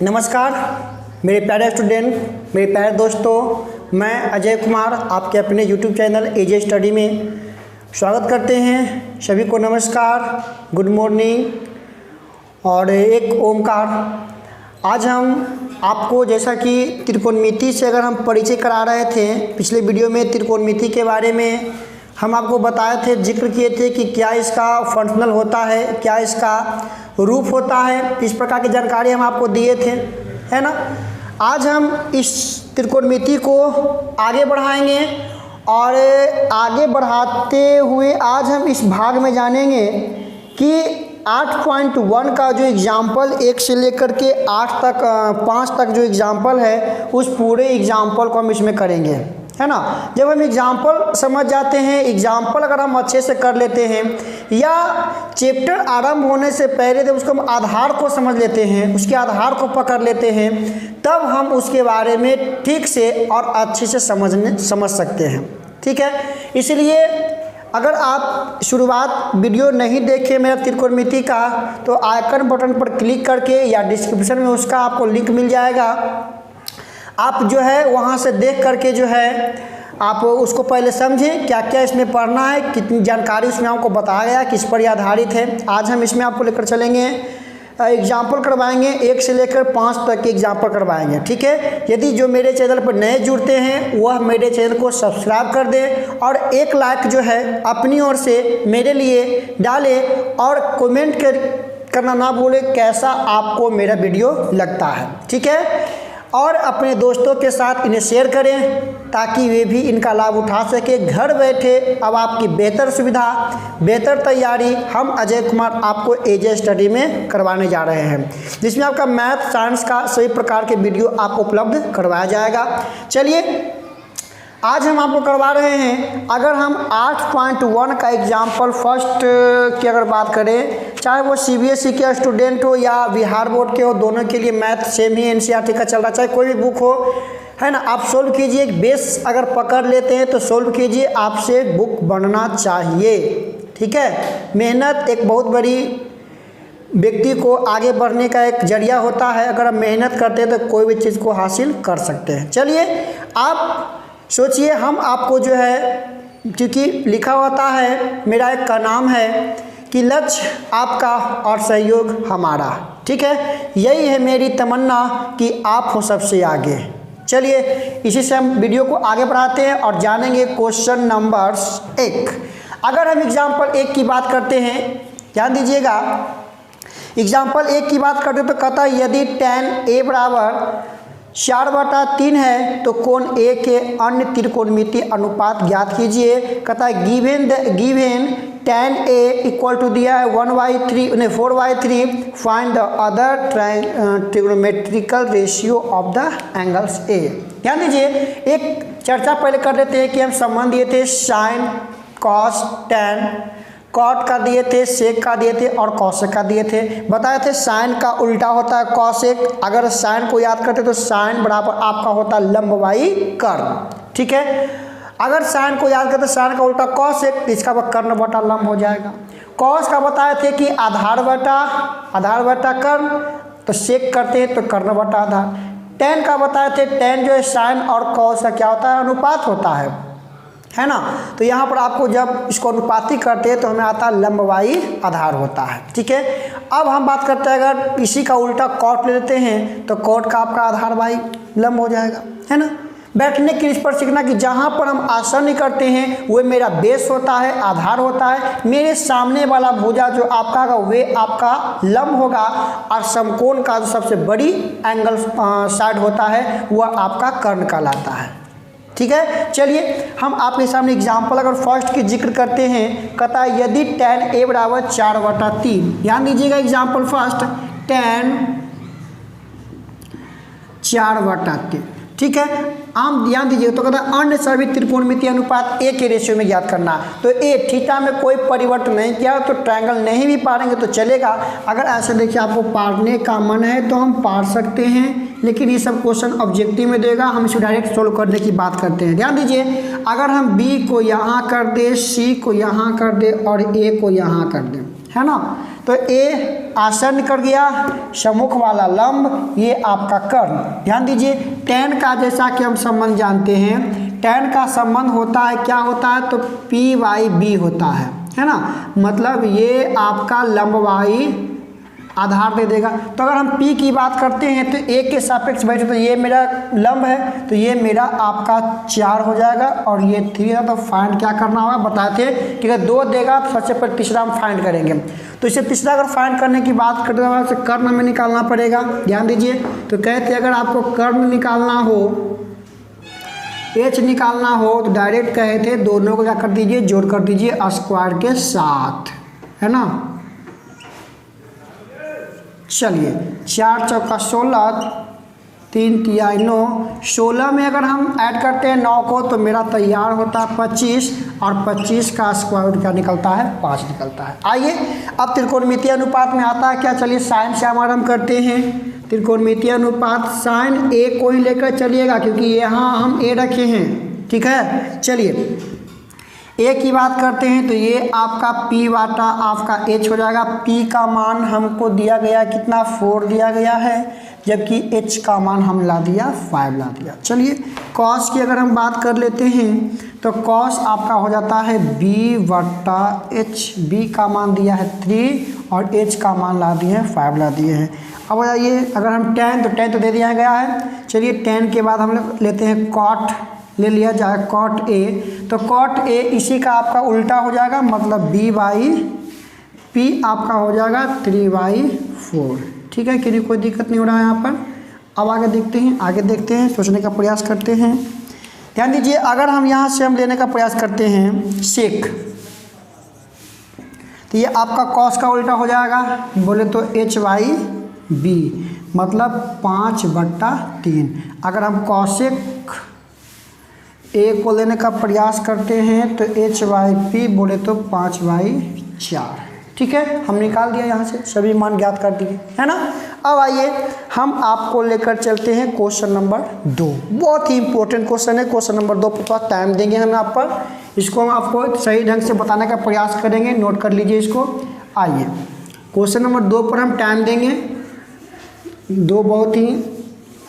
नमस्कार मेरे प्यारे स्टूडेंट, मेरे प्यारे दोस्तों, मैं अजय कुमार आपके अपने YouTube चैनल एजे स्टडी में स्वागत करते हैं। सभी को नमस्कार, गुड मॉर्निंग और एक ओमकार। आज हम आपको जैसा कि त्रिकोणमिति से अगर हम परिचय करा रहे थे, पिछले वीडियो में त्रिकोणमिति के बारे में हम आपको बताए थे, जिक्र किए थे कि क्या इसका फंक्शनल होता है, क्या इसका रूप होता है, इस प्रकार की जानकारी हम आपको दिए थे, है ना। आज हम इस त्रिकोणमिति को आगे बढ़ाएंगे और आगे बढ़ाते हुए आज हम इस भाग में जानेंगे कि 8.1 का जो एग्जाम्पल 1 से लेकर के 5 तक जो एग्जाम्पल है, उस पूरे एग्जाम्पल को हम इसमें करेंगे, है ना। जब हम एग्जाम्पल समझ जाते हैं, एग्जाम्पल अगर हम अच्छे से कर लेते हैं या चैप्टर आरंभ होने से पहले जब उसको हम आधार को समझ लेते हैं, उसके आधार को पकड़ लेते हैं, तब हम उसके बारे में ठीक से और अच्छे से समझ सकते हैं, ठीक है। इसलिए अगर आप शुरुआत वीडियो नहीं देखे मेरा त्रिकोणमिति का, तो आइकन बटन पर क्लिक करके या डिस्क्रिप्शन में उसका आपको लिंक मिल जाएगा, आप जो है वहाँ से देख करके जो है आप उसको पहले समझें क्या क्या इसमें पढ़ना है, कितनी जानकारी उसमें आपको बताया गया, किस पर यह आधारित है। आज हम इसमें आपको लेकर चलेंगे, एग्जाम्पल करवाएंगे, 1 से लेकर 5 तक के एग्जाम्पल करवाएंगे, ठीक है। यदि जो मेरे चैनल पर नए जुड़ते हैं वह मेरे चैनल को सब्सक्राइब कर दें और एक लाइक जो है अपनी ओर से मेरे लिए डालें और कमेंट करना ना भूलें कैसा आपको मेरा वीडियो लगता है, ठीक है। और अपने दोस्तों के साथ इन्हें शेयर करें ताकि वे भी इनका लाभ उठा सके। घर बैठे अब आपकी बेहतर सुविधा, बेहतर तैयारी हम अजय कुमार आपको एजे स्टडी में करवाने जा रहे हैं, जिसमें आपका मैथ साइंस का सभी प्रकार के वीडियो आपको उपलब्ध करवाया जाएगा। चलिए आज हम आपको करवा रहे हैं, अगर हम 8.1 का एग्जाम्पल फर्स्ट की अगर बात करें, चाहे वो सीबीएसई के स्टूडेंट हो या बिहार बोर्ड के हो, दोनों के लिए मैथ सेम ही एनसीईआरटी का चल रहा, चाहे कोई भी बुक हो, है ना। आप सोल्व कीजिए, बेस अगर पकड़ लेते हैं तो सोल्व कीजिए, आपसे बुक बनना चाहिए, ठीक है। मेहनत एक बहुत बड़ी व्यक्ति को आगे बढ़ने का एक जरिया होता है। अगर हम मेहनत करते हैं तो कोई भी चीज़ को हासिल कर सकते हैं। चलिए आप सोचिए, हम आपको जो है, क्योंकि लिखा होता है मेरा एक का नाम है कि लक्ष्य आपका और सहयोग हमारा, ठीक है। यही है मेरी तमन्ना कि आप हो सबसे आगे। चलिए इसी से हम वीडियो को आगे बढ़ाते हैं और जानेंगे क्वेश्चन नंबर 1। अगर हम एग्जाम्पल 1 की बात करते हैं, ध्यान दीजिएगा, एग्जाम्पल 1 की बात करते तो कहता है यदि tan a बराबर 4/3 है तो कोण ए के अन्य त्रिकोणमिति अनुपात ज्ञात कीजिए। कहता है given tan a equal to दिया है 4/3, find the other trigonometrical ratio of the angles A. ध्यान दीजिए, एक चर्चा पहले कर लेते हैं कि हम संबंध दिए थे साइन, कॉस, टैन, कॉट का दिए थे, सेक का दिए थे और कॉसेक का दिए थे। बताए थे साइन का उल्टा होता है कॉसेक। अगर साइन को याद करते तो साइन बराबर आपका होता है लंबवाई कर्ण, ठीक है। अगर साइन को याद करते साइन का उल्टा कॉसेक, तो इसका कर्ण बटा लंब हो जाएगा। कॉस का बताए थे कि आधार बटा कर्ण, तो सेक करते हैं तो कर्ण बटा आधार। टैन का बताए थे, टैन जो है साइन और कॉस का क्या होता है, अनुपात होता है ना। तो यहाँ पर आपको जब इसको अनुपाती करते हैं तो हमें आता है लंबवाई आधार होता है, ठीक है। अब हम बात करते हैं, अगर इसी का उल्टा कॉट ले लेते हैं तो कॉट का आपका आधार वाई लंब हो जाएगा, है ना। बैठने की इस पर सीखना कि जहाँ पर हम आसन करते हैं वो मेरा बेस होता है, आधार होता है। मेरे सामने वाला भुजा जो आपका होगा वे आपका लंब होगा और समकोण का जो सबसे बड़ी एंगल साइड होता है वह आपका कर्ण कहलाता है, ठीक है। चलिए हम आपके सामने एग्जाम्पल अगर फर्स्ट की जिक्र करते हैं, कहता है यदि tan a बराबर 4/3, ध्यान दीजिएगा एग्जाम्पल फर्स्ट, tan 4/3, ठीक है। हम ध्यान दीजिए, तो कहता है अन्य सभी त्रिकोणमितीय अनुपात a के रेशियो में ज्ञात करना। तो a थीटा में कोई परिवर्तन नहीं किया तो ट्रायंगल नहीं भी पारेंगे तो चलेगा। अगर ऐसे देखिए आपको पारने का मन है तो हम पार सकते हैं, लेकिन ये सब क्वेश्चन ऑब्जेक्टिव में देगा, हम इसको डायरेक्ट सोल्व करने की बात करते हैं। ध्यान दीजिए, अगर हम b को यहाँ कर दे, c को यहाँ कर दे और a को यहाँ कर दे, है ना, तो ए आसन निकल गया, सम्मुख वाला लंब, ये आपका कर्ण। ध्यान दीजिए tan का जैसा कि हम संबंध जानते हैं, tan का संबंध होता है क्या होता है, तो p/b होता है ना। मतलब ये आपका लंबवाही आधार दे देगा। तो अगर हम P की बात करते हैं तो A के सापेक्ष बैठे, तो ये मेरा लंब है, तो ये मेरा आपका 4 हो जाएगा और ये 3 है। तो फाइंड क्या करना होगा, बताते हैं कि अगर 2 देगा तो सबसे पहले तीसरा हम फाइंड करेंगे। तो इसे तीसरा अगर फाइंड करने की बात करते हैं तो कर्ण में निकालना पड़ेगा। ध्यान दीजिए, तो कहते हैं अगर आपको कर्ण निकालना हो, H निकालना हो, तो डायरेक्ट कहे थे दोनों को क्या कर दीजिए, जोड़ कर दीजिए स्क्वायर के साथ, है ना। चलिए 4 चौका 16, 3 तिया 9, 16 में अगर हम ऐड करते हैं 9 को तो मेरा तैयार होता है 25, और 25 का स्क्वायर रूट क्या निकलता है, 5 निकलता है। आइए अब त्रिकोणमितीय अनुपात में आता है क्या, चलिए साइन से आरंभ करते हैं। त्रिकोणमितीय अनुपात साइन ए को ही लेकर चलिएगा क्योंकि यहाँ हम ए रखे हैं, ठीक है। चलिए ए की बात करते हैं तो ये आपका P वाटा आपका H हो जाएगा। P का मान हमको दिया गया कितना, 4 दिया गया है, जबकि H का मान हम ला दिया 5 ला दिया। चलिए कॉस की अगर हम बात कर लेते हैं तो कॉस आपका हो जाता है B वट्टा H। B का मान दिया है 3 और H का मान ला दिए हैं 5 ला दिए हैं। अब हो जाइए अगर हम tan, तो tan तो दे दिया गया है। चलिए tan के बाद हम लोग लेते हैं कॉट, ले लिया जाए कॉट ए, तो कॉट ए इसी का आपका उल्टा हो जाएगा, मतलब B/P आपका हो जाएगा 3/4। ठीक है, किसी कोई दिक्कत नहीं हो रहा है यहाँ पर। अब आगे देखते हैं, सोचने का प्रयास करते हैं। ध्यान दीजिए अगर हम यहाँ से हम लेने का प्रयास करते हैं सेक, तो ये आपका कॉस का उल्टा हो जाएगा, बोले तो H/B मतलब 5/3। अगर हम कॉसेक ए को लेने का प्रयास करते हैं तो H/P बोले तो 5/4। ठीक है, हम निकाल दिया यहाँ से, सभी मान ज्ञात कर दिए, है ना। अब आइए हम आपको लेकर चलते हैं क्वेश्चन नंबर 2। बहुत ही इंपॉर्टेंट क्वेश्चन है। क्वेश्चन नंबर 2 पर थोड़ा टाइम देंगे हम आप पर, इसको हम आपको सही ढंग से बताने का प्रयास करेंगे, नोट कर लीजिए इसको। आइए क्वेश्चन नंबर 2 पर हम टाइम देंगे। 2 बहुत ही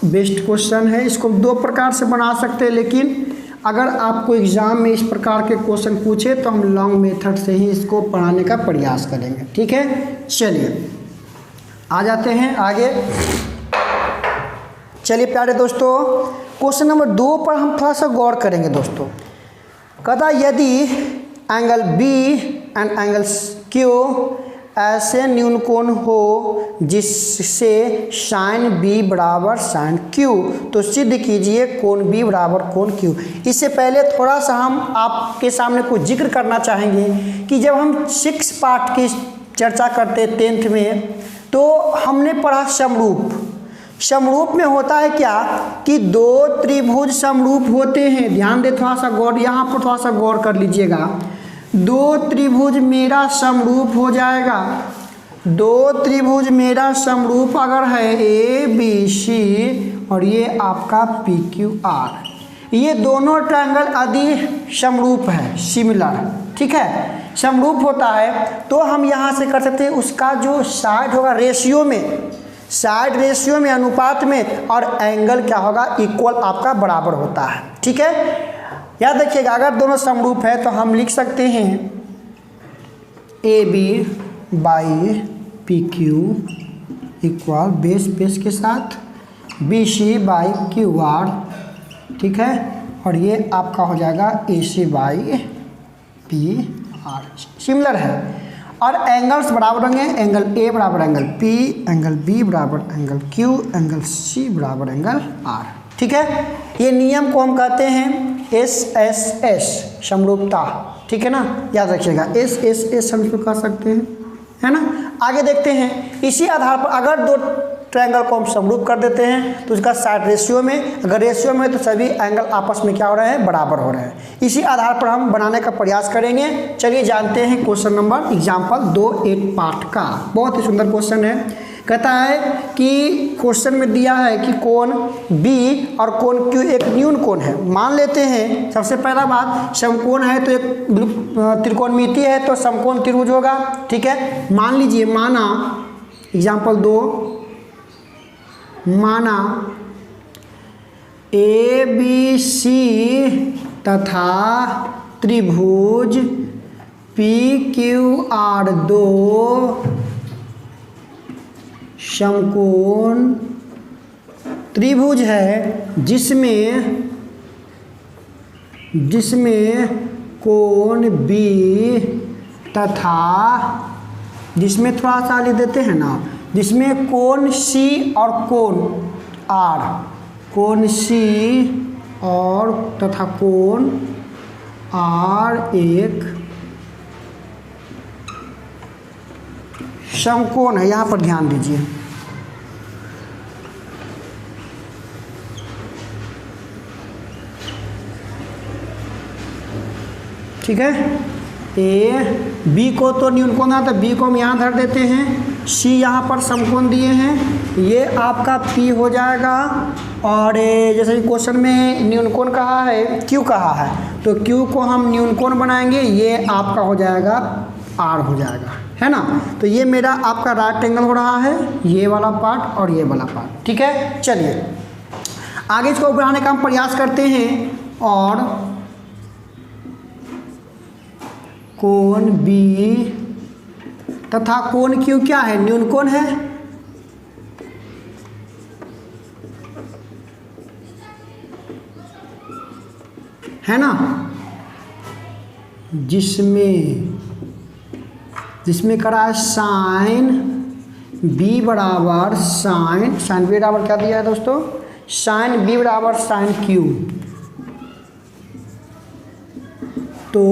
बेस्ट क्वेश्चन है, इसको 2 प्रकार से बना सकते हैं, लेकिन अगर आपको एग्ज़ाम में इस प्रकार के क्वेश्चन पूछे तो हम लॉन्ग मेथड से ही इसको पढ़ाने का प्रयास करेंगे। ठीक है, चलिए आ जाते हैं आगे। चलिए प्यारे दोस्तों, क्वेश्चन नंबर 2 पर हम थोड़ा सा गौर करेंगे दोस्तों। कहता यदि angle B and angle Q ऐसे न्यूनकोण हो जिससे साइन B बराबर साइन Q, तो सिद्ध कीजिए कोण B बराबर कोण Q। इससे पहले थोड़ा सा हम आपके सामने कुछ जिक्र करना चाहेंगे कि जब हम 6 पार्ट की चर्चा करते 10th में, तो हमने पढ़ा समरूप। समरूप में होता है क्या कि 2 त्रिभुज समरूप होते हैं। ध्यान दे, थोड़ा सा गौर, यहाँ पर थोड़ा सा गौर कर लीजिएगा। 2 त्रिभुज मेरा समरूप हो जाएगा। 2 त्रिभुज मेरा समरूप अगर है ABC और ये आपका PQR, ये दोनों ट्रायंगल यदि समरूप है, सिमिलर, ठीक है, समरूप होता है, तो हम यहाँ से कर सकते हैं उसका जो साइड होगा रेशियो में, साइड रेशियो में, अनुपात में, और एंगल क्या होगा, इक्वल आपका बराबर होता है। ठीक है, याद रखिएगा अगर दोनों समरूप है तो हम लिख सकते हैं AB/PQ इक्वल बेस के साथ BC/QR, ठीक है, और ये आपका हो जाएगा AC/PR, सिमिलर है। और एंगल्स बराबर होंगे, एंगल A बराबर एंगल P, एंगल B बराबर एंगल Q, एंगल C बराबर एंगल R। ठीक है, ये नियम को हम कहते हैं SSS, समरूपता। ठीक है ना, याद रखिएगा SSS हम इसको कह सकते हैं, है ना। आगे देखते हैं, इसी आधार पर अगर 2 ट्रायंगल को हम समरूप कर देते हैं तो उसका साइड रेशियो में, अगर रेशियो में तो सभी एंगल आपस में क्या हो रहे हैं, बराबर हो रहे हैं। इसी आधार पर हम बनाने का प्रयास करेंगे। चलिए जानते हैं क्वेश्चन नंबर एग्जाम्पल 2 8 पार्ट का। बहुत ही सुंदर क्वेश्चन है। कहता है कि क्वेश्चन में दिया है कि कोण बी और कोण क्यू एक न्यून कोण है। मान लेते हैं सबसे पहला बात, समकोण है तो एक त्रिकोणमिति है तो समकोण त्रिभुज होगा। ठीक है, मान लीजिए, माना एग्जाम्पल 2, माना ए बी सी तथा त्रिभुज पी क्यू आर दो समकोण त्रिभुज है जिसमें कोण बी तथा जिसमें थोड़ा सा लिख देते हैं ना, जिसमें कोण सी और कोण सी और तथा कोण आर एक समकोण है। यहाँ पर ध्यान दीजिए, ठीक है। ए बी को तो न्यून कोण है तो बी को हम यहाँ धर देते हैं, सी यहाँ पर समकोण दिए हैं, ये आपका पी हो जाएगा। और जैसे कि क्वेश्चन में न्यून कोण कहा है, क्यू कहा है, तो क्यू को हम न्यून कोण बनाएंगे, ये आपका हो जाएगा आर हो जाएगा, है ना। तो ये मेरा आपका राइट एंगल हो रहा है, ये वाला पार्ट और ये वाला पार्ट। ठीक है, चलिए आगे इसको बढ़ाने का हम प्रयास करते हैं। और कोण बी तथा कोण क्यू क्या है, न्यून कोण है ना, जिसमें करा है साइन बी बराबर साइन बी बराबर क्या दिया है दोस्तों, साइन बी बराबर साइन क्यू। तो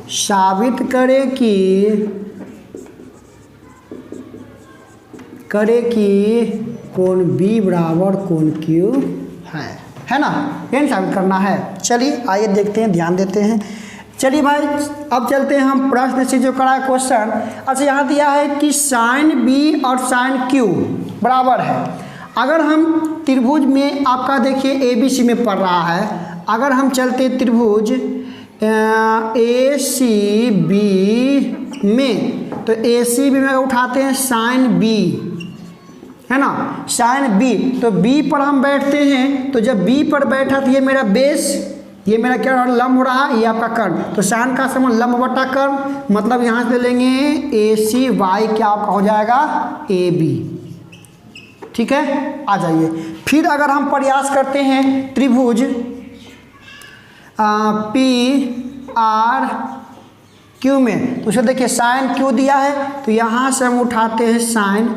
साबित करे कि कोण बी बराबर कोण क्यू है ना, ये साबित करना है। चलिए आइए देखते हैं, ध्यान देते हैं। चलिए भाई अब चलते हैं हम प्रश्न से जो करा है क्वेश्चन। अच्छा, यहाँ दिया है कि साइन बी और साइन क्यू बराबर है। अगर हम त्रिभुज में आपका देखिए ए बी सी में पढ़ रहा है, अगर हम चलते त्रिभुज ए सी बी में, तो ए सी बी में उठाते हैं साइन बी, है ना, साइन बी, तो बी पर हम बैठते हैं। तो जब बी पर बैठा तो ये मेरा बेस, ये मेरा क्या लंब हो रहा है, ये आपका कर्ण, तो साइन का समान लंब बटा कर्ण, मतलब यहाँ से लेंगे ए सी वाई क्या आपका हो जाएगा ए बी। ठीक है, आ जाइए। फिर अगर हम प्रयास करते हैं त्रिभुज पी आर क्यू में, तो उसे देखिए साइन क्यू दिया है, तो यहाँ से हम उठाते हैं साइन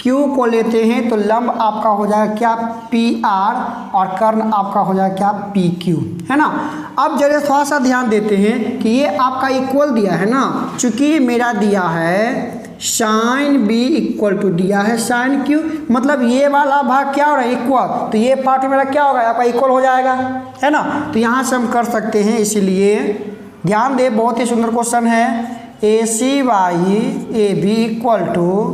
क्यू को लेते हैं, तो लंब आपका हो जाएगा क्या पी आर और कर्ण आपका हो जाएगा क्या पी क्यू, है ना। अब जरा थोड़ा सा ध्यान देते हैं कि ये आपका इक्वल दिया है ना, चूंकि मेरा दिया है साइन बी इक्वल टू दिया है साइन क्यू, मतलब ये वाला भाग क्या हो रहा है इक्वल, तो ये पार्ट मेरा क्या होगा आपका इक्वल हो जाएगा, है ना। तो यहाँ से हम कर सकते हैं, इसीलिए ध्यान दे, बहुत ही सुंदर क्वेश्चन है। A C Y A B equal to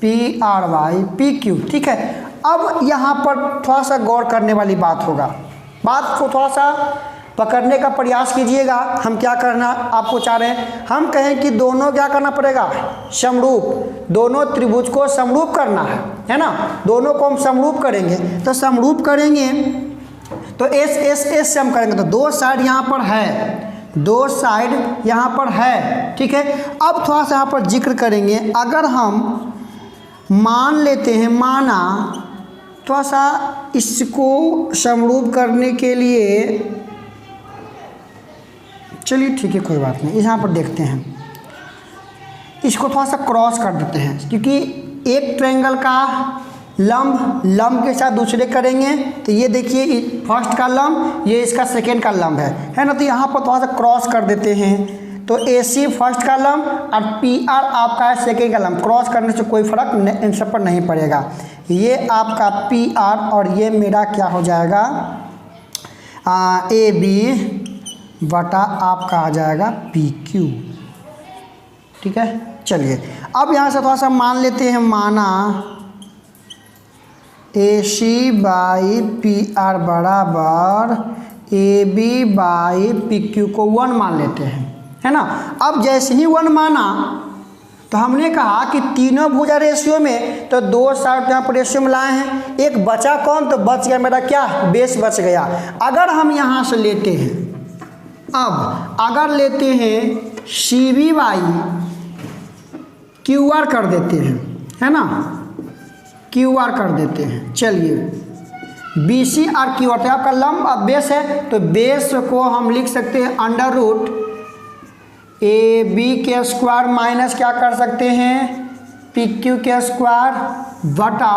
P R Y P Q. ठीक है, अब यहाँ पर थोड़ा सा गौर करने वाली बात होगा, बात को थोड़ा सा पकड़ने का प्रयास कीजिएगा। हम क्या करना आपको चाह रहे हैं, हम कहें कि दोनों क्या करना पड़ेगा समरूप, दोनों त्रिभुज को समरूप करना है ना, दोनों को हम समरूप करेंगे। तो समरूप करेंगे तो एस एस एस से हम करेंगे, तो दो साइड यहाँ पर है, दो साइड यहाँ पर है। ठीक है, अब थोड़ा सा यहाँ पर जिक्र करेंगे। अगर हम मान लेते हैं, माना थोड़ा सा इसको समरूप करने के लिए, चलिए ठीक है कोई बात नहीं, यहाँ पर देखते हैं, इसको थोड़ा सा क्रॉस कर देते हैं, क्योंकि एक ट्रायंगल का लंब के साथ दूसरे करेंगे, तो ये देखिए फर्स्ट का लंब, ये इसका सेकेंड का लंब है ना। तो यहाँ पर थोड़ा सा क्रॉस कर देते हैं, तो ए सी फर्स्ट का लंब और पी आर आपका है सेकेंड का लंब, क्रॉस करने से कोई फर्क इन सब पर नहीं पड़ेगा। ये आपका पी आर और ये मेरा क्या हो जाएगा ए बी बटा आपका आ जाएगा पी क्यू। ठीक है, चलिए अब यहाँ से थोड़ा सा मान लेते हैं, माना AC बाई PR बराबर AB बाई PQ को 1 मान लेते हैं, है ना। अब जैसे ही 1 माना तो हमने कहा कि तीनों भुजा रेशियो में तो 2 साइड यहाँ पर रेशियो में लाए हैं, एक बचा कौन, तो बच गया मेरा क्या, बेस बच गया। अगर हम यहाँ से लेते हैं, अब अगर लेते हैं CB बाई QR कर देते हैं, है ना, QR कर देते हैं। चलिए BC और QR तो आपका लंब अब बेस है, तो बेस को हम लिख सकते हैं अंडर रूट AB के स्क्वायर माइनस क्या कर सकते हैं, PQ के स्क्वायर बटा,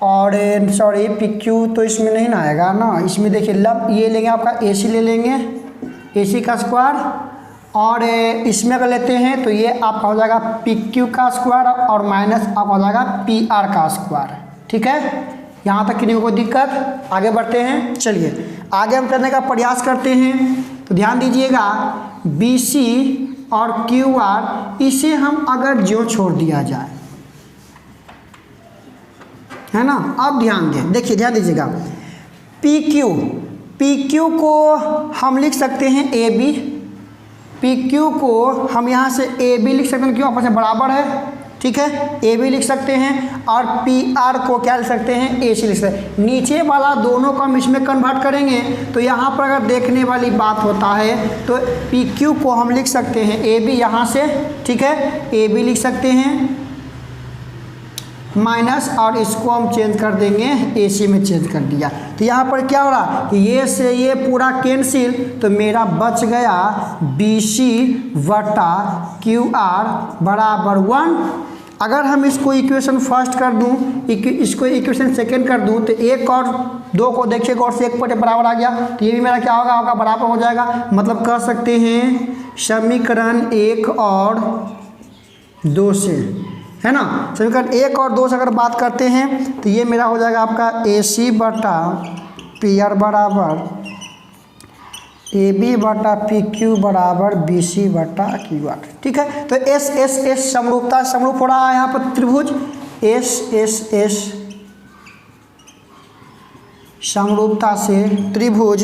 और सॉरी PQ तो इसमें नहीं ना आएगा ना, इसमें देखिए लंब ये लेंगे आपका AC ले लेंगे, AC का स्क्वायर, और इसमें अगर लेते हैं तो ये आपका हो जाएगा PQ का स्क्वायर और माइनस आपका हो जाएगा PR का स्क्वायर। ठीक है, यहाँ तक किसी को कोई दिक्कत, आगे बढ़ते हैं। चलिए आगे हम करने का प्रयास करते हैं। तो ध्यान दीजिएगा BC और QR इसे हम अगर ज्यों छोड़ दिया जाए, है ना। अब ध्यान दें, देखिए ध्यान दीजिएगा, PQ को हम लिख सकते हैं AB, PQ को हम यहाँ से AB लिख सकते हैं, क्यों आपस में बराबर है, ठीक है, AB लिख सकते हैं, और PR को क्या लिख सकते हैं, AC लिख सकते हैं। नीचे वाला दोनों को हम इसमें कन्वर्ट करेंगे तो यहाँ पर अगर देखने वाली बात होता है तो PQ को हम लिख सकते हैं AB यहाँ से, ठीक है, AB लिख सकते हैं माइनस, और इसको हम चेंज कर देंगे AC में चेंज कर दिया। तो यहाँ पर क्या हो रहा कि ये से ये पूरा कैंसिल, तो मेरा बच गया BC वटा QR बराबर 1। अगर हम इसको इक्वेशन फर्स्ट कर दूं, इसको इक्वेशन सेकंड कर दूं, तो 1 और 2 को देखिए गौर से 1 बटे बराबर आ गया, तो ये भी मेरा क्या होगा बराबर हो जाएगा। मतलब कह सकते हैं समीकरण 1 और 2 से, है ना, समीकरण 1 और 2 से अगर बात करते हैं तो ये मेरा हो जाएगा आपका AC बटा PR बराबर AB बटा PQ बराबर BC बटा QR। ठीक है, तो S समरूपता समरूप हो रहा है यहाँ पर त्रिभुज S समरूपता से त्रिभुज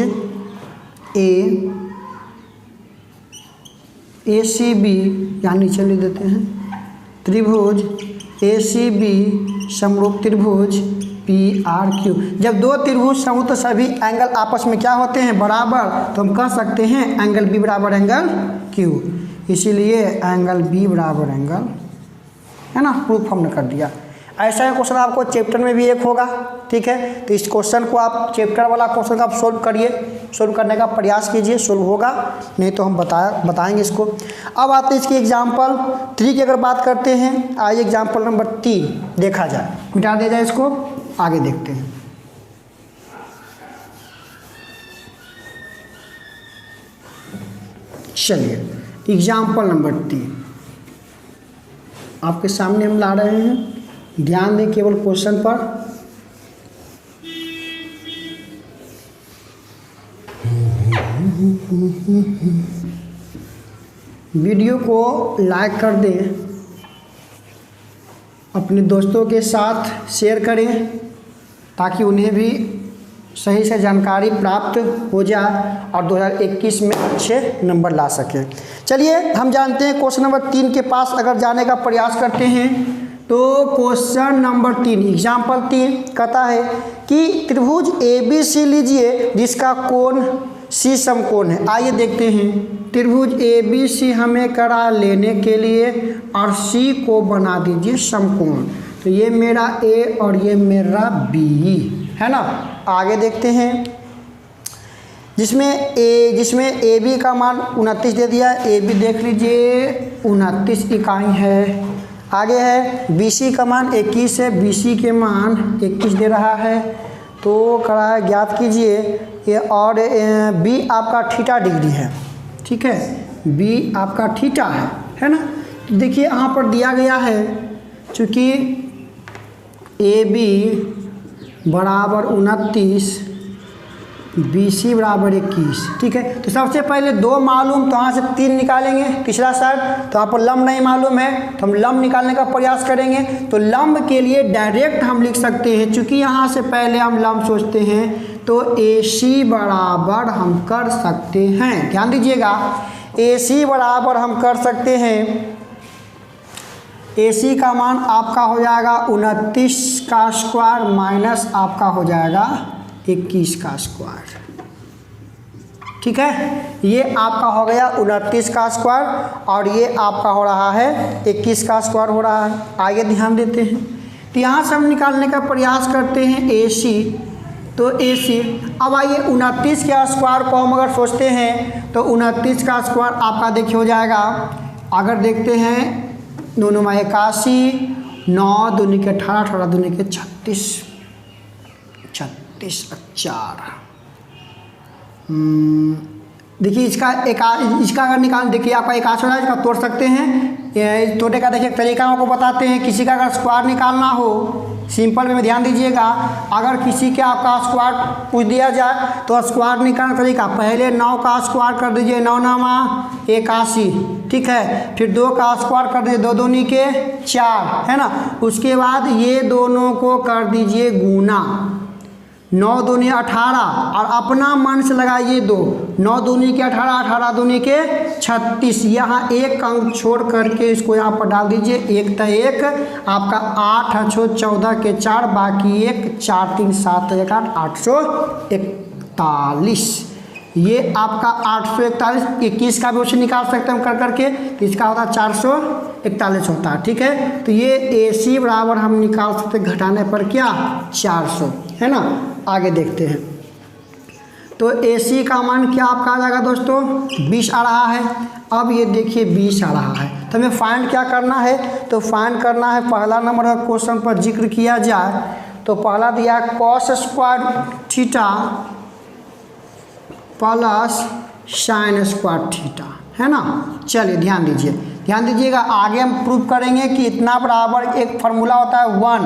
ACB, यहाँ नीचे लिख देते हैं, त्रिभुज ACB समरूप त्रिभुज PRQ। जब दो त्रिभुज समरूप तो सभी एंगल आपस में क्या होते हैं, बराबर, तो हम कह सकते हैं एंगल B बराबर एंगल Q, इसीलिए एंगल B बराबर एंगल, है ना, प्रूफ हमने कर दिया। ऐसा ही क्वेश्चन आपको चैप्टर में भी एक होगा, ठीक है, तो इस क्वेश्चन को आप चैप्टर वाला क्वेश्चन का आप सोल्व करिए, सोल्व करने का प्रयास कीजिए, सोल्व होगा, नहीं तो हम बताएंगे इसको। अब आते हैं इसकी एग्जाम्पल 3 की अगर बात करते हैं, आइए एग्जाम्पल नंबर 3 देखा जाए, मिटा दिया जाए इसको, आगे देखते हैं। चलिए एग्जाम्पल नंबर 3 आपके सामने हम ला रहे हैं, ध्यान दें केवल क्वेश्चन पर। वीडियो को लाइक कर दें, अपने दोस्तों के साथ शेयर करें ताकि उन्हें भी सही से जानकारी प्राप्त हो जाए और 2021 में अच्छे नंबर ला सकें। चलिए हम जानते हैं क्वेश्चन नंबर 3 के पास अगर जाने का प्रयास करते हैं तो क्वेश्चन नंबर 3 एग्जाम्पल 3 कहता है कि त्रिभुज ABC लीजिए जिसका कोण C समकोण है। आइए देखते हैं, त्रिभुज ABC हमें करा लेने के लिए और C को बना दीजिए समकोण। तो ये मेरा A और ये मेरा B, है ना। आगे देखते हैं, जिसमें AB का मान 29 दे दिया, AB देख लीजिए 29 इकाई है। आगे है BC का मान 21 है, BC के मान 21 दे रहा है, तो करा है ज्ञात कीजिए ये, और B आपका थीटा डिग्री है, ठीक है, B आपका थीटा है ना। तो देखिए यहाँ पर दिया गया है चूँकि AB बराबर 29 BC बराबर 21। ठीक है, तो सबसे पहले 2 मालूम, तो यहाँ से 3 निकालेंगे, तीसरा साइड, तो यहाँ पर लंब नहीं मालूम है तो हम लंब निकालने का प्रयास करेंगे। तो लंब के लिए डायरेक्ट हम लिख सकते हैं, चूँकि यहाँ से पहले हम लंब सोचते हैं तो AC बराबर हम कर सकते हैं, ध्यान दीजिएगा, AC बराबर हम कर सकते हैं, AC का मान आपका हो जाएगा 29 का स्क्वायर माइनस आपका हो जाएगा 21 का स्क्वायर। ठीक है, ये आपका हो गया 29 का स्क्वायर और ये आपका हो रहा है 21 का स्क्वायर हो रहा है। आगे ध्यान देते हैं, तो यहाँ से हम निकालने का प्रयास करते हैं AC, तो AC, अब आइए 29 के स्क्वायर को हम अगर सोचते हैं तो 29 का स्क्वायर आपका देखिए हो जाएगा, अगर देखते हैं 9 9 81, 9 दूनी के 18, 18 दूनी के 36, 36 4। देखिए इसका अगर निकाल, देखिए आपका 81 हो रहा है, इसका तोड़ सकते हैं। तोड़ने का देखिए तरीका आपको बताते हैं। किसी का अगर स्क्वायर निकालना हो सिंपल में ध्यान दीजिएगा, अगर किसी के आपका स्क्वायर पूछ दिया जाए तो स्क्वायर निकालने का तरीका, पहले 9 का स्क्वायर कर दीजिए, 9 9 81, ठीक है, फिर 2 का स्क्वायर कर दीजिए, 2 दूनी के 4, है ना, उसके बाद ये दोनों को कर दीजिए गुना, 9 दूनी 18 और अपना मन से लगाइए 2, 9 दूनी के 18, 18 दूनी के 36, यहाँ एक अंक छोड़ करके इसको यहाँ पर डाल दीजिए, 1 तो 1 आपका 8 8 14 के 4, बाकी 1 4 3 7 1 8 841, ये आपका 841, 21 का भी ऑप्शन निकाल सकते हैं हम कर करके, तो इसका होता है 441 होता है। ठीक है, तो ये AC बराबर हम निकाल सकते हैं घटाने पर क्या 400, है ना। आगे देखते हैं, तो AC का मान क्या आपका आ जाएगा दोस्तों 20 आ रहा है। अब ये देखिए 20 आ रहा है, तो हमें फाइंड क्या करना है, तो फाइंड करना है, पहला नंबर का क्वेश्चन पर जिक्र किया जाए तो पहला दिया cos square theta plus sine square theta, है ना। चलिए ध्यान दीजिएगा, आगे हम प्रूव करेंगे कि इतना बराबर एक फार्मूला होता है 1,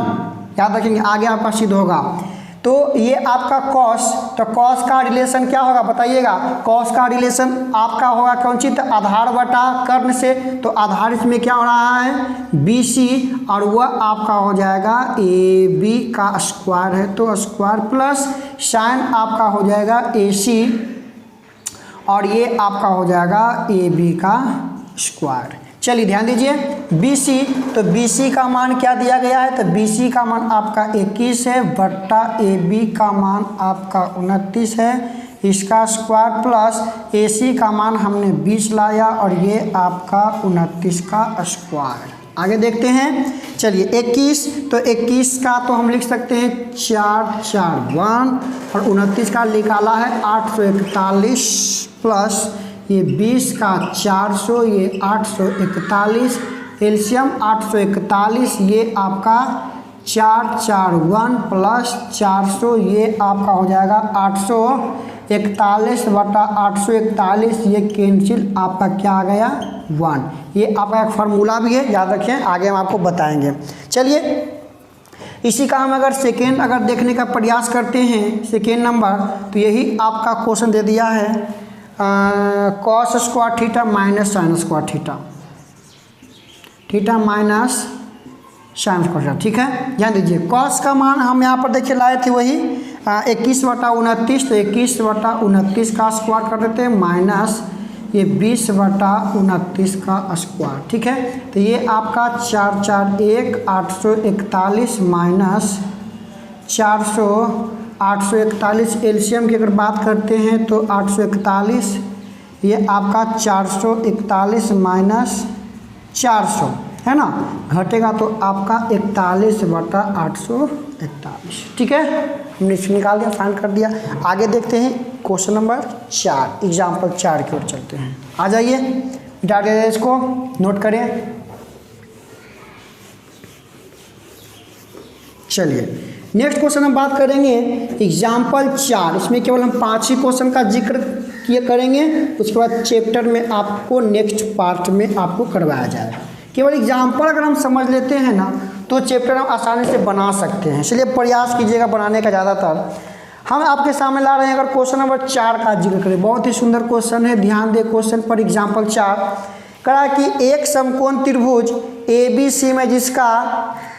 याद रखेंगे, आगे आपका सिद्ध होगा। तो ये आपका कॉस, तो कॉस का रिलेशन क्या होगा बताइएगा, कॉस का रिलेशन आपका होगा कौन सी, तो आधार बटा कर्ण से, तो आधार इसमें क्या हो रहा है BC और वह आपका हो जाएगा AB का स्क्वायर है, तो स्क्वायर प्लस साइन आपका हो जाएगा AC और ये आपका हो जाएगा AB का स्क्वायर। चलिए ध्यान दीजिए, BC, तो BC का मान क्या दिया गया है, तो BC का मान आपका 21 है बट्टा AB का मान आपका 29 है, इसका स्क्वायर प्लस AC का मान हमने 20 लाया और ये आपका 29 का स्क्वायर। आगे देखते हैं, चलिए 21, तो 21 का तो हम लिख सकते हैं 4 4 1 और 29 का निकाला है 841 प्लस ये 20 का 400, ये 841, एलसीएम 841, ये आपका 4 4 1 प्लस 400, ये आपका हो जाएगा 841 बटा 841, ये कैंसिल आपका क्या आ गया 1। ये आपका एक फार्मूला भी है, याद रखें, आगे हम आपको बताएंगे। चलिए इसी का हम अगर सेकेंड अगर देखने का प्रयास करते हैं, सेकेंड नंबर, तो यही आपका क्वेश्चन दे दिया है cos square theta minus sine square theta minus sine square theta. ठीक है, ध्यान दीजिए, कॉस का मान हम यहाँ पर देखिए लाए थे वही 21 बटा 29, तो 21 बटा 29 का स्क्वायर कर देते हैं माइनस ये 20 बटा 29 का स्क्वायर। ठीक है, तो ये आपका 4 4 1 841 माइनस 400 841, एलसीएम की अगर बात करते हैं तो 841, ये आपका 441 माइनस 400, है ना, घटेगा तो आपका 41 बटा 841। ठीक है, हमने इसको निकाल दिया, फाइंड कर दिया। आगे देखते हैं क्वेश्चन नंबर 4, एग्जाम्पल 4 की ओर चलते हैं। आ जाइए, डाटा इसको नोट करें। चलिए नेक्स्ट क्वेश्चन हम बात करेंगे एग्जाम्पल 4, इसमें केवल हम 5 ही क्वेश्चन का जिक्र किए करेंगे, उसके बाद चैप्टर में आपको नेक्स्ट पार्ट में आपको करवाया जाएगा। केवल एग्जाम्पल अगर हम समझ लेते हैं ना तो चैप्टर हम आसानी से बना सकते हैं, इसलिए प्रयास कीजिएगा बनाने का ज़्यादातर। हम आपके सामने ला रहे हैं अगर क्वेश्चन नंबर 4 का जिक्र करें, बहुत ही सुंदर क्वेश्चन है, ध्यान दे क्वेश्चन पर। एग्जाम्पल 4 कहा कि एक समकोण त्रिभुज ABC में जिसका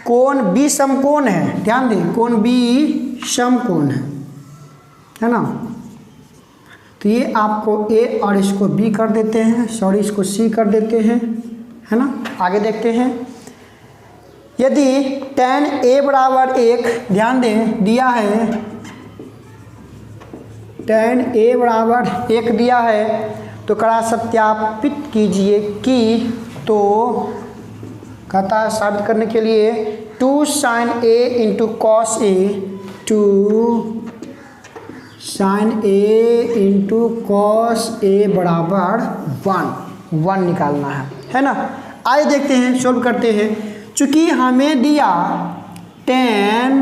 कोण B समकोण है, ध्यान दें कोण B समकोण है ना, तो ये आपको A और इसको B कर देते हैं, सॉरी इसको C कर देते हैं, है ना। आगे देखते हैं, यदि tan A बराबर 1, ध्यान दें दिया है tan A बराबर 1 दिया है, तो कड़ा सत्यापित कीजिए कि, तो कहता है साबित करने के लिए 2 sin A into cos A, 2 sin A into cos A बराबर 1 निकालना है ना। आइए देखते हैं, सोल्व करते हैं। चूँकि हमें दिया tan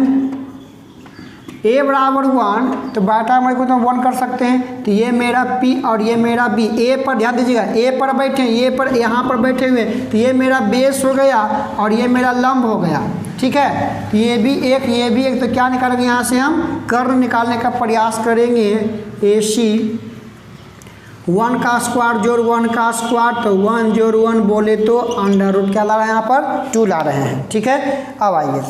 A बराबर 1, तो बाटा हमारे को तो 1 कर सकते हैं, तो ये मेरा P और ये मेरा B। A पर ध्यान दीजिएगा, A पर बैठे, ये पर यहाँ पर बैठे हुए, तो ये मेरा बेस हो गया और ये मेरा लंब हो गया, ठीक है। तो ये भी एक, ये भी एक, तो क्या निकालेंगे यहाँ से हम कर्ण निकालने का प्रयास करेंगे। AC 1 का स्क्वायर जोड़ 1 का स्क्वायर, तो 1 जोड़ 1 बोले तो अंडर रूट क्या ला रहे हैं यहाँ पर 2 ला रहे हैं, ठीक है। अब आइए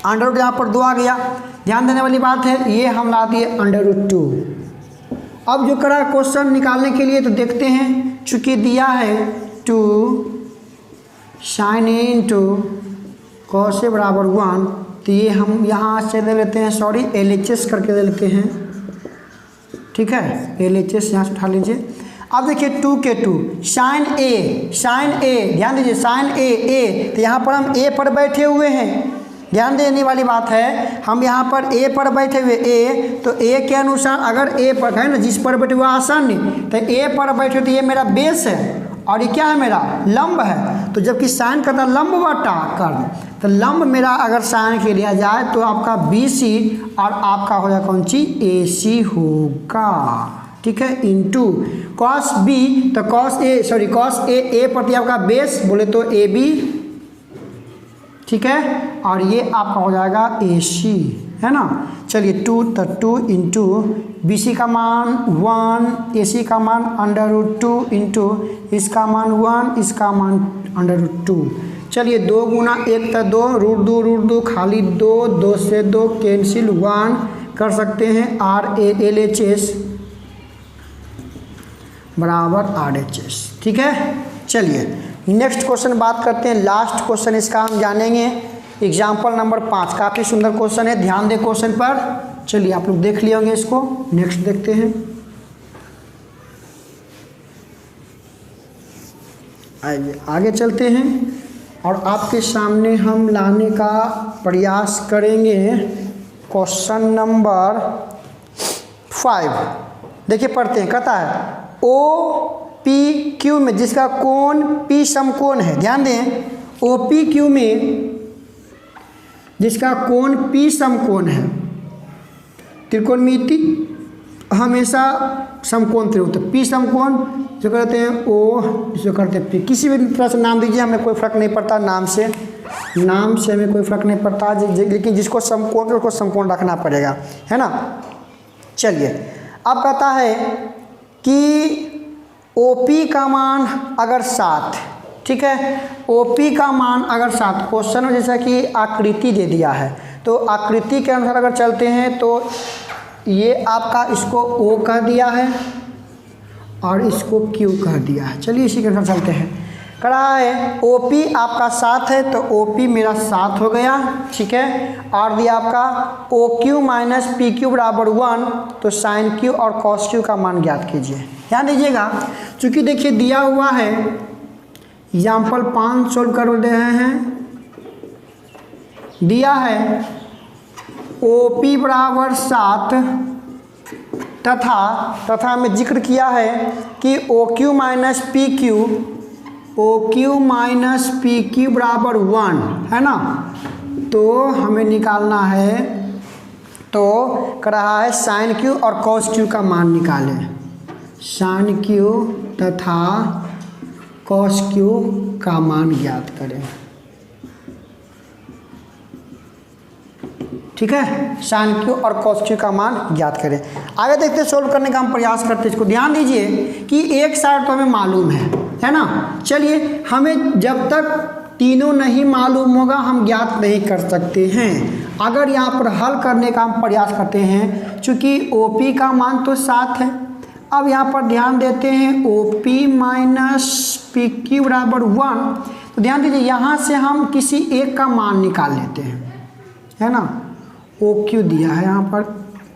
अंडर रूट यहाँ पर 2 आ गया, ध्यान देने वाली बात है, ये हम ला दिए अंडर रूट 2। अब जो करा क्वेश्चन निकालने के लिए, तो देखते हैं, चूँकि दिया है 2 sin A into cos A बराबर 1, तो ये हम यहाँ से ले लेते हैं, सॉरी LHS करके ले लेते हैं, ठीक है, LHS यहाँ से उठा लीजिए। अब देखिए 2 के 2 sin A, ध्यान दीजिए sin A, तो यहाँ पर हम A पर बैठे हुए हैं, ध्यान देने वाली बात है, हम यहाँ पर A पर बैठे हुए A, तो A के अनुसार अगर A पर है ना, जिस पर बैठे हुआ आसानी, तो A पर बैठे तो ये मेरा बेस है और ये क्या है मेरा लंब है, तो जबकि साइन करता लंब बटा कर्ण, तो लंब मेरा अगर साइन के लिया जाए तो आपका BC और आपका हो जाए कौन सी AC होगा, ठीक है, इंटू कॉस B, तो कॉस A पर आपका बेस बोले तो AB, ठीक है, और ये आपका हो जाएगा AC, है ना। चलिए 2, तो 2 इंटू BC का मान 1, AC का मान अंडर रूट 2 इंटू इसका मान 1, इसका मान अंडर रूट 2। चलिए 2 गुना 1 तो 2, रूट 2 खाली 2, 2 से 2 कैंसिल, 1 कर सकते हैं, RLHS बराबर RHS, ठीक है। चलिए नेक्स्ट क्वेश्चन बात करते हैं, लास्ट क्वेश्चन इसका हम जानेंगे, एग्जाम्पल नंबर 5, काफ़ी सुंदर क्वेश्चन है, ध्यान दें क्वेश्चन पर। चलिए आप लोग देख लिए होंगे इसको, नेक्स्ट देखते हैं। आइए आगे चलते हैं और आपके सामने हम लाने का प्रयास करेंगे क्वेश्चन नंबर 5। देखिए पढ़ते हैं, कहता है OPQ में जिसका कोण P समकोण है, ध्यान दें OPQ में जिसका कोण P समकोण है, त्रिकोणमिति हमेशा समकोण त्रिभुज, तो P समकोण जो करते हैं O, जो करते हैं P, किसी भी तरह से नाम दीजिए, हमें कोई फ़र्क नहीं पड़ता, नाम से हमें कोई फ़र्क नहीं पड़ता, लेकिन जिसको समकोण है उसको समकोण रखना पड़ेगा, है ना। चलिए अब कहता है कि OP का मान अगर 7, ठीक है, OP का मान अगर 7, क्वेश्चन में जैसा कि आकृति दे दिया है, तो आकृति के अनुसार अगर चलते हैं तो ये आपका इसको O कह दिया है और इसको Q कह दिया है। चलिए इसी के अनुसार चलते हैं। कह रहा है OP आपका 7 है, तो OP मेरा 7 हो गया, ठीक है, और दिया आपका OQ माइनस PQ बराबर 1, तो साइन Q और कॉस Q का मान ज्ञात कीजिए। ध्यान दीजिएगा, चूँकि देखिए दिया हुआ है, एग्जाम्पल 5 सोल्व कर रहे हैं, दिया है OP बराबर 7 तथा में जिक्र किया है कि OQ माइनस PQ बराबर 1, है ना, तो हमें निकालना है, तो कह रहा है साइन Q और कॉस Q का मान निकालें, साइन Q तथा कॉस Q का मान ज्ञात करें, ठीक है, साइन क्यू और कॉस क्यू का मान ज्ञात करें। आगे देखते हैं, सोल्व करने का हम प्रयास करते हैं। इसको ध्यान दीजिए कि एक साइड तो हमें मालूम है ना। चलिए, हमें जब तक तीनों नहीं मालूम होगा हम ज्ञात नहीं कर सकते हैं। अगर यहाँ पर हल करने का हम प्रयास करते हैं, चूँकि OP का मान तो 7 है। अब यहाँ पर ध्यान देते हैं OP माइनस PQ बराबर 1। तो ध्यान दीजिए, यहाँ से हम किसी एक का मान निकाल लेते हैं, है ना। OQ दिया है, यहाँ पर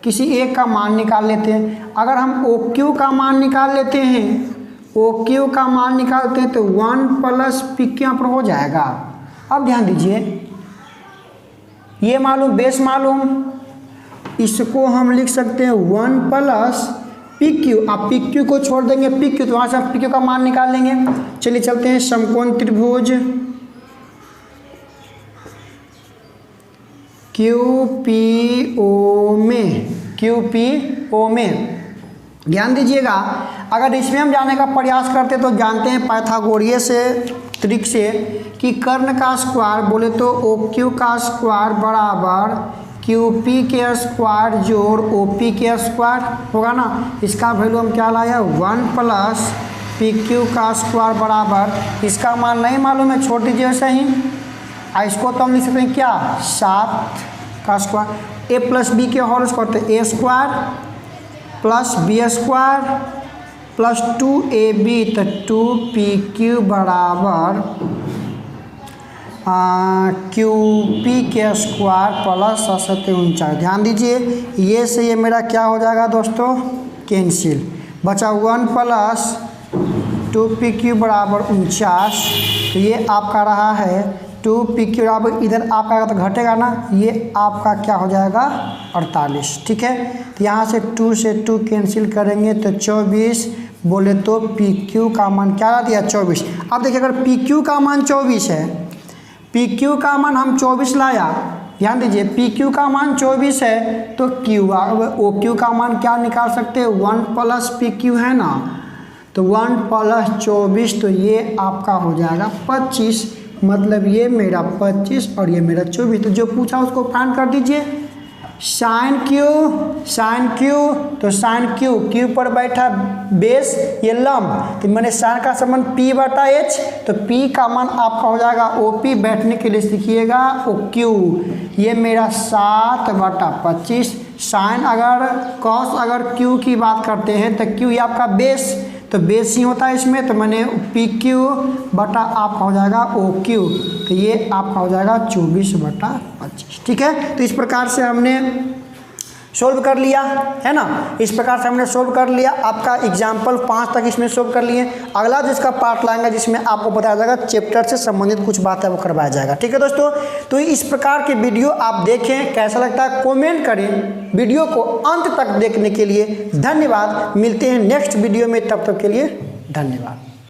किसी एक का मान निकाल लेते हैं। अगर हम OQ का मान निकाल लेते हैं, OQ का मान निकालते हैं तो 1 प्लस PQ यहाँ पर हो जाएगा। अब ध्यान दीजिए, ये मालूम बेस मालूम, इसको हम लिख सकते हैं 1 प्लस PQ। आप PQ को छोड़ देंगे PQ, तो वहाँ से आप PQ का मान निकाल लेंगे। चलिए चलते हैं समकोण त्रिभुज QPO में ध्यान दीजिएगा, अगर इसमें हम जाने का प्रयास करते तो जानते हैं पाइथागोरियस से ट्रिक से कि कर्ण का स्क्वायर बोले तो OQ का स्क्वायर बराबर QP के स्क्वायर जोड़ OP के स्क्वायर होगा ना। इसका वैल्यू हम क्या लाया, 1 प्लस PQ का स्क्वायर बराबर, इसका मान नहीं मालूम है, छोड़ दीजिए ऐसे ही। इसको तो हम लिख सकते हैं क्या, 7 का स्क्वायर, A प्लस B के होल स्क्वायर, तो A square plus B square plus 2AB, तो 2PQ बराबर QP के स्क्वायर प्लस 49। ध्यान दीजिए, ये से ये मेरा क्या हो जाएगा दोस्तों, कैंसिल, बचा 1 प्लस 2PQ बराबर 49। तो ये आपका रहा है 2PQ बराबर, इधर आपका तो घटेगा ना, ये आपका क्या हो जाएगा 48। ठीक है, तो यहाँ से 2 से 2 कैंसिल करेंगे तो 24, बोले तो PQ का मान क्या दिया, 24। अब देखिए, अगर PQ का मान 24 है, PQ का मान हम 24 लाया, ध्यान दीजिए PQ का मान 24 है, तो OQ का मान क्या निकाल सकते हैं, 1 प्लस PQ है ना। तो 1 प्लस 24, तो ये आपका हो जाएगा 25, मतलब ये मेरा 25 और ये मेरा 24। तो जो पूछा उसको फाइंड कर दीजिए। साइन क्यू, तो साइन क्यू पर बैठा बेस, ये लंब, तो मैंने साइन का संबंध P/H, तो P का मान आपका हो जाएगा OP, बैठने के लिए लिखिएगा OQ। ये मेरा 7/25। साइन अगर कॉस अगर Q की बात करते हैं तो Q ये आपका बेस, तो बेस ही होता है इसमें, तो मैंने PQ बटा आपका हो जाएगा OQ, तो ये आपका हो जाएगा 24/25। ठीक है, तो इस प्रकार से हमने सोल्व कर लिया है ना। इस प्रकार से हमने सोल्व कर लिया। आपका एग्जाम्पल 5 तक इसमें सोल्व कर लिए। अगला जिसका पार्ट लाएंगे जिसमें आपको बताया जाएगा चैप्टर से संबंधित कुछ बातें वो करवाया जाएगा। ठीक है दोस्तों, तो इस प्रकार के वीडियो आप देखें, कैसा लगता है कमेंट करें। वीडियो को अंत तक देखने के लिए धन्यवाद। मिलते हैं नेक्स्ट वीडियो में, तब तक के लिए धन्यवाद।